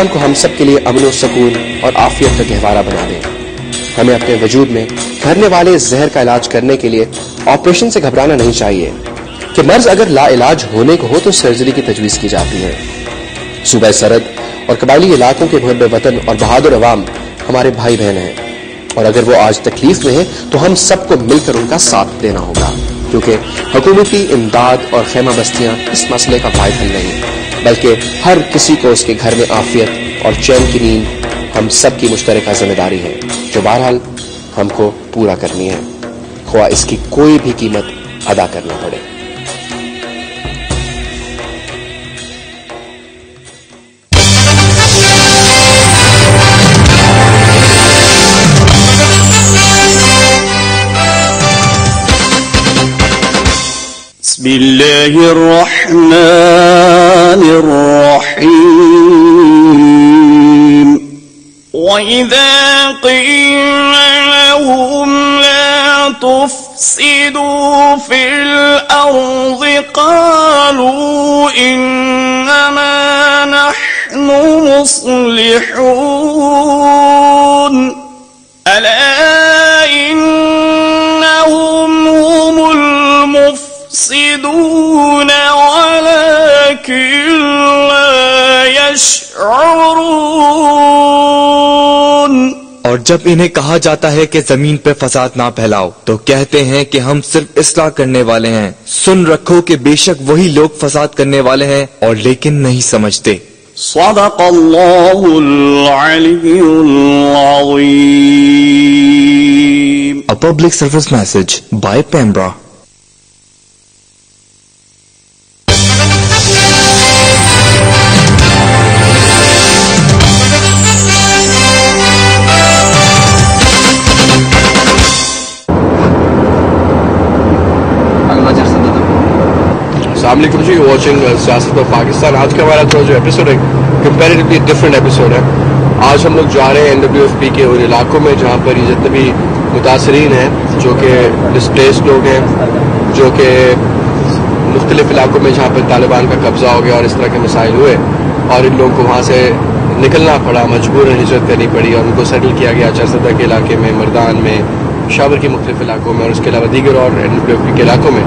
رمضان کو ہم سب کے لیے امن و سکون اور عافیت کا گہوارہ بنا دے. ہمیں اپنے وجود میں گھرنے والے زہر کا علاج کرنے کے لیے آپریشن سے گھبرانا نہیں چاہیے کہ مرض اگر لا علاج ہونے کو ہو تو سرجری کی تجویز کی جاتی ہے. صوبہ سرحد اور قبائلی علاقوں کے محب وطن اور بہادر عوام ہمارے بھائی بہن ہیں، اور اگر وہ آج تکلیف میں ہیں تو ہم سب کو مل کر ان کا ساتھ دینا ہوگا، کیونکہ حکومتی امداد اور خیمہ بستیاں اس مسئلے کا واحد حل نہیں، بلکہ ہر کسی کو اس کے گھر میں عافیت اور چین کی نیند ہم سب کی مشترکہ ذمہ داری ہے، جو بہرحال ہم کو پورا کرنی ہے، خواہ اس کی کوئی بھی قیمت ادا کرنا پڑے. بسم اللہ الرحمن الرحیم وَإِذَا قِيلَ لَهُمْ لَا تُفْسِدُوا فِي الْأَرْضِ قَالُوا إِنَّمَا نَحْنُ مُصْلِحُونَ أَلَا إِنَّهُمْ هُمُ المفسدون ولكن لا يشعرون. اور جب انہیں کہا جاتا ہے کہ زمین پہ فساد نہ پھیلاؤ تو کہتے ہیں کہ ہم صرف اصلاح کرنے والے ہیں. سن رکھو کہ بے شک وہی لوگ فساد کرنے والے ہیں اور لیکن نہیں سمجھتے. صدق اللہ العلی العظیم. A public service message by Pembra. السلام علیکم جی، واچنگ سیاست آف پاکستان. آج کا ہمارا تھوڑا جو ایپیسوڈ ہے کمپیریٹیولی ڈفرینٹ ایپیسوڈ ہے. آج ہم لوگ جا رہے ہیں NWFP کے ان علاقوں میں جہاں پر یہ جتنے بھی متاثرین ہیں جو کہ ڈسپلیسڈ لوگ ہیں، جو کہ مختلف علاقوں میں جہاں پر طالبان کا قبضہ ہو گیا اور اس طرح کے مسائل ہوئے اور ان لوگوں کو وہاں سے نکلنا پڑا، مجبوراً ہجرت کرنی پڑی اور ان کو سیٹل کیا گیا چرسدہ کے علاقے میں، مردان میں، پشاور کے مختلف علاقوں میں اور اس کے علاوہ دیگر اور NWFP کے علاقوں میں.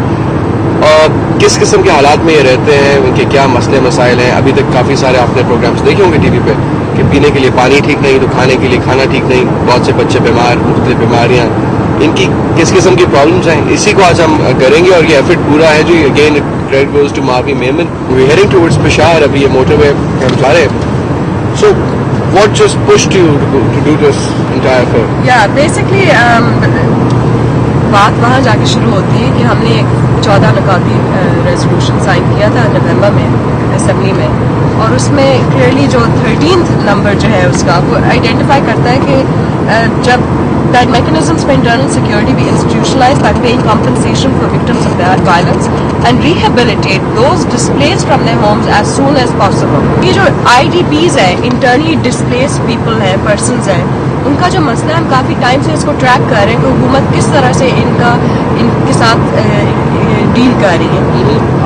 اور کس قسم کے حالات میں یہ رہتے ہیں، ان کے کیا مسئلے مسائل ہیں. ابھی تک کافی سارے آپ نے پروگرامز دیکھے ہوں گے ٹی وی پہ کہ پینے کے لیے پانی ٹھیک نہیں تو کھانے کے لیے کھانا ٹھیک نہیں، بہت سے بچے بیمار، مختلف بیماریاں، ان کی کس قسم کی پرابلمز ہیں، اسی کو آج ہم کریں گے. اور یہ ایفرٹ پورا ہے جو again credit goes to Mavi Memon. We heading towards Peshawar. ابھی یہ موٹر وے ہم جا رہے ہیں. سو what just pushed you to do this entire thing? Yeah, basically بات وہاں جا کے شروع ہوتی ہے کہ ہم نے 14 نکاتی ریزولوشن سائن کیا تھا نومبر میں اسمبلی میں، اور اس میں کلیئرلی جو 13th نمبر جو ہے اس کا وہ آئیڈینٹیفائی کرتا ہے کہ جب that mechanisms for internal security be institutionalized by paying compensation for victims of that violence and rehabilitate those displaced from their homes as soon as possible. یہ جو IDPs ہیں، internally displaced people ہیں، persons ہیں، ان کا جو مسئلہ ہم کافی time سے اس کو ٹریک کر رہے ہیں کہ حکومت کس طرح سے ان کے ساتھ ڈیل کر رہی ہے،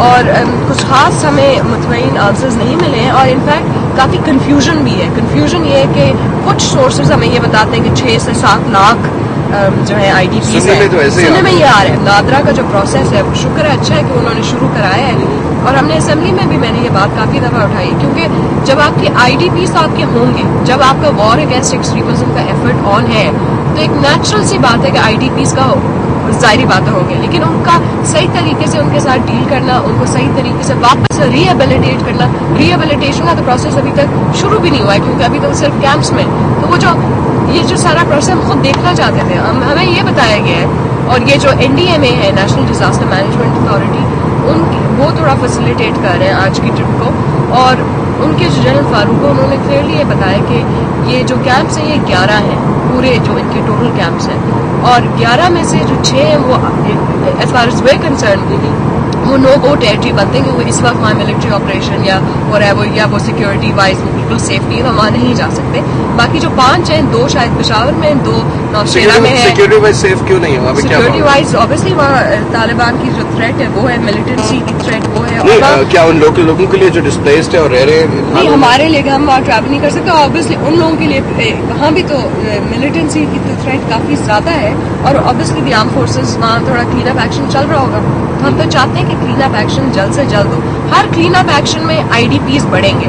اور کچھ خاص ہمیں مطمئن آنسرز نہیں ملے ہیں، اور انفیکٹ کافی کنفیوژن بھی ہے. کنفیوژن یہ ہے کہ کچھ سورسز ہمیں یہ بتاتے ہیں کہ 6 سے 7 لاکھ جو ہے IDPs ہیں. سننے میں یہ آ رہا ہے. نادرا کا جو پروسیس ہے شکر ہے، اچھا ہے کہ انہوں نے شروع کرایا ہے، اور ہم نے اسمبلی میں بھی میں نے یہ بات کافی دفعہ اٹھائی، کیونکہ جب آپ کے IDPs آپ کے ہوں گے، جب آپ کا وار اگینسٹ ایکسٹریمزم کا ایفرٹ آن ہے تو ایک نیچرل سی بات ہے کہ IDPs کا ظاہری باتیں ہوں گے، لیکن ان کا صحیح طریقے سے ان کے ساتھ ڈیل کرنا، ان کو صحیح طریقے سے واپس ریہیبلیٹیٹ کرنا. ریہیبلیٹیشن کا تو پروسیس ابھی تک شروع بھی نہیں ہوا ہے، کیونکہ ابھی تک صرف کیمپس میں. تو وہ جو یہ جو سارا پروسیس ہم خود دیکھنا چاہتے تھے، ہمیں یہ بتایا گیا ہے، اور یہ جو NDMA ہے نیشنل ڈیزاسٹر مینجمنٹ اتھارٹی، وہ تھوڑا فیسیلیٹیٹ کر رہے ہیں آج کی ٹرپ کو. اور ان کے جو جنرل فاروق ہیں انہوں نے کلیئرلی یہ بتایا کہ یہ جو کیمپس ہیں یہ 11 ہیں پورے جو ان کے ٹوٹل کیمپس ہیں، اور 11 میں سے جو 6 ہیں وہ as far as where concern وہ نو گو ٹیریٹری بنتے ہیں، کیونکہ اس وقت وہاں ملٹری آپریشن یا وہ سیکورٹی وائز بالکل سیف نہیں ہے, وہاں نہیں جا سکتے. باقی جو 5 ہیں, 2 شاید پشاور میں, 2 نوشہرہ میں ہے. سیکورٹی وائز سیف کیوں نہیں ہے؟ سیکورٹی وائز آبویسلی وہاں طالبان کی جو تھریٹ ہے وہ ہے, ملیٹنسی کی تھریٹ وہ ہے. اور کیا ان لوگوں کے لیے جو ڈسپلیسڈ ہے اور رہ رہے ہیں نہیں, ہمارے لیے ہم وہاں ٹریول نہیں کر سکتے. آبویسلی ان لوگوں کے لیے وہاں بھی تو ملیٹنسی کی تو تھریٹ کافی زیادہ ہے, اور آبویسلی دی آرم فورسز وہاں تھوڑا کلین اپ ایکشن چل رہا ہوگا. تو ہم تو چاہتے ہیں کہ کلین اپ ایکشن جلد سے جلد ہو. ہر کلین اپ ایکشن میں IDPs بڑھیں گے,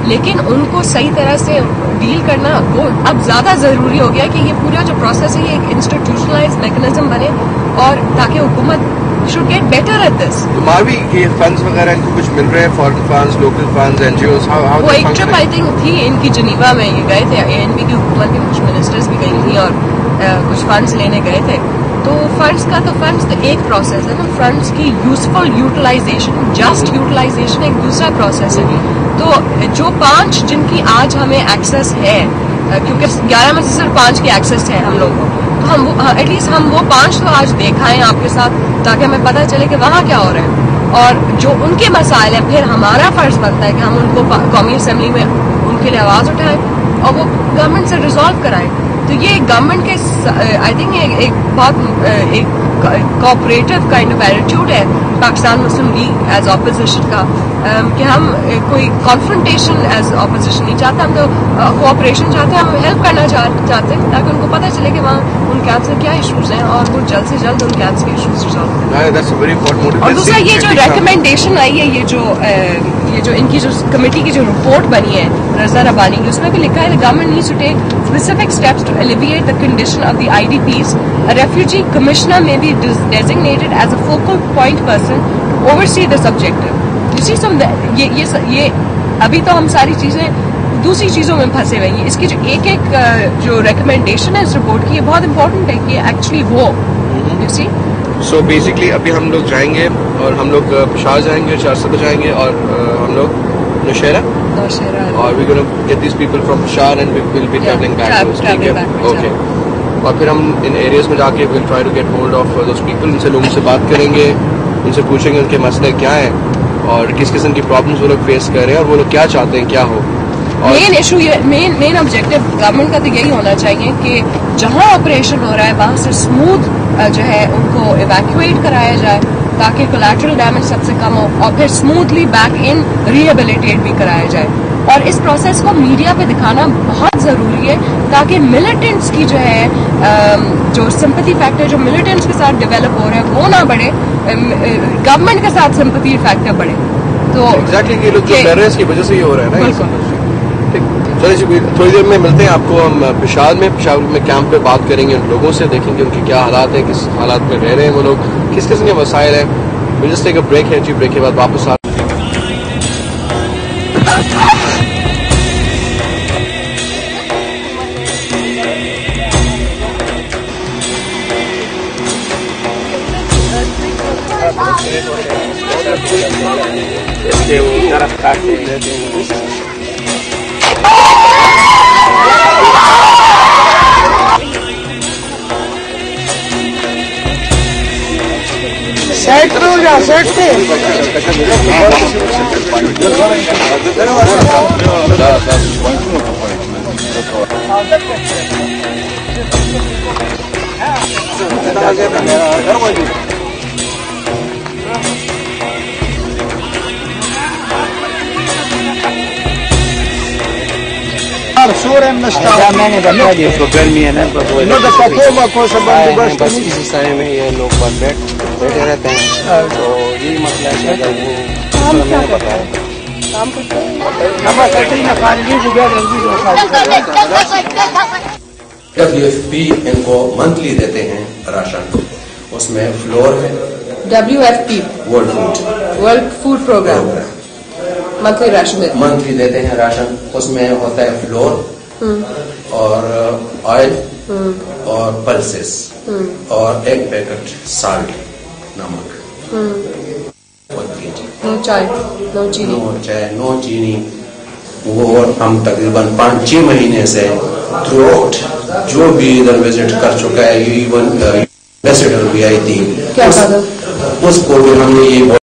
لیکن ان کو صحیح طرح سے ڈیل کرنا وہ اب زیادہ ضروری ہو گیا کہ یہ پورا جو پروسیس ہے یہ ایک انسٹیٹیوشنلائز میکنزم بنے, اور تاکہ حکومت should get better at this. بھی یہ فنڈز وغیرہ ان کو کچھ مل رہے ہیں, foreign funds, local funds, NGOs. وہ ایک ٹرپ آئی تھنک تھی ان کی جنیوا میں, یہ گئے تھے ANP کی حکومت کے کچھ منسٹرز بھی گئی تھیں اور کچھ فنڈز لینے گئے تھے. تو فنڈز تو ایک پروسیس ہے نا, فنڈز کی یوزفل یوٹیلائزیشن, جسٹ یوٹیلائزیشن ایک دوسرا پروسیس ہے. تو جو 5 جن کی آج ہمیں ایکسیس ہے, کیونکہ 11 میں سے صرف 5 کی ایکسیس ہے ہم لوگوں کو, تو ہم ایٹ لیسٹ ہم وہ 5 تو آج دکھائیں آپ کے ساتھ, تاکہ ہمیں پتہ چلے کہ وہاں کیا ہو رہا ہے, اور جو ان کے مسائل ہیں پھر ہمارا فرض بنتا ہے کہ ہم ان کو قومی اسمبلی میں ان کے لیے آواز اٹھائیں اور وہ گورنمنٹ سے ریزالو کرائیں. تو یہ گورنمنٹ کے آئی تھنک ایک بہت ایک کوآپریٹو کائنڈ آف ایٹیٹیوڈ ہے پاکستان مسلم لیگ ایز اپوزیشن کا, کہ ہم کوئی کانفرنٹیشن ایز اپوزیشن نہیں چاہتے, ہم تو کوآپریشن چاہتے ہیں, ہم ہیلپ کرنا چاہتے ہیں تاکہ ان کو پتہ چلے کہ وہاں ان کیمپس میں کیا ایشوز ہیں اور وہ جلد سے جلد ان کیمپس کے ایشوز ریزالو کریں. اور دوسرا یہ جو ریکمنڈیشن آئی ہے, یہ جو ان کی جو کمیٹی کی جو رپورٹ بنی ہے رضا ربانی کی, اس میں بھی لکھا ہے government needs to take specific steps to alleviate the condition of the IDPs. Refugee commissioner میں بھی designated as a focal point person to oversee this objective. You see یہ ابھی تو ہم ساری چیزیں دوسری چیزوں میں پھنسے ہوئے ہیں. اس کی جو ایک جو ریکمنڈیشن ہے اس رپورٹ کی, یہ بہت امپورٹنٹ ہے کہ ایکچولی وہ you see. سو بیسکلی ابھی ہم لوگ جائیں گے اور ہم لوگ پشاور جائیں گے, 400 جائیں گے, اور ہم لوگ نوشہرہ, اور we gonna get these people from Peshawar and we will be travelling back. Okay, اور پھر ہم ان ایریاز میں جا کے will try to get hold of those people. ان سے لوگوں سے بات کریں گے, ان سے پوچھیں گے ان کے مسئلے کیا ہیں اور کس قسم کی پرابلمس وہ لوگ فیس کر رہے ہیں اور وہ لوگ کیا چاہتے ہیں کیا ہو. Main issue main objective government کا تو یہی ہونا چاہیے کہ جہاں آپریشن ہو رہا ہے وہاں سے اسموتھ جو ہے ان کو ایویکویٹ کرایا جائے تاکہ کولیٹرل ڈیمیج سب سے کم ہو, اور پھر اسموتھلی بیک ان ریہیبلیٹیٹ بھی کرایا جائے. اور اس پروسیس کو میڈیا پہ دکھانا بہت ضروری ہے تاکہ ملیٹنٹس کی جو ہے جو سمپتھی فیکٹر جو ملیٹنٹس کے ساتھ ڈیولپ ہو رہا ہے وہ نہ بڑھے, گورنمنٹ کے ساتھ سمپتھی فیکٹر بڑھے. تو ایگزیکٹلی یہ لوگ جو کر رہے ہیں اس کی وجہ سے یہ ہو رہا ہے نا. چلیے جی, تھوڑی دیر میں ملتے ہیں آپ کو. ہم پشاور میں کیمپ پہ بات کریں گے ان لوگوں سے, دیکھیں گے ان کے کیا حالات ہیں, کس حالات میں رہ رہے ہیں وہ لوگ, کس قسم کے مسائل ہیں. جس طرح کا بریک ہے جی, بریک کے بعد واپس میں نے بتا دیا گرمی ہے نا, بس اسی سائے میں یہ لوگ بیٹھے رہتے ہیں. تو یہی مسئلہ ہے کہ WFP ان کو منتھلی دیتے ہیں راشن, اس میں فلور ہے. WFP World Food Programme monthly دیتے ہیں راشن. اس میں ہوتا ہے فلور اور آئل اور پلسز اور ایک پیکٹ سالٹ, نمک, نو چائے نو چینی. وہ ہم تقریباً 5-6 مہینے سے تھرو آؤٹ جو بھی ادھر وزٹ کر چکا ہے, ایون ایمبیسڈر بھی آئی تھی, اس کو بھی ہم نے یہ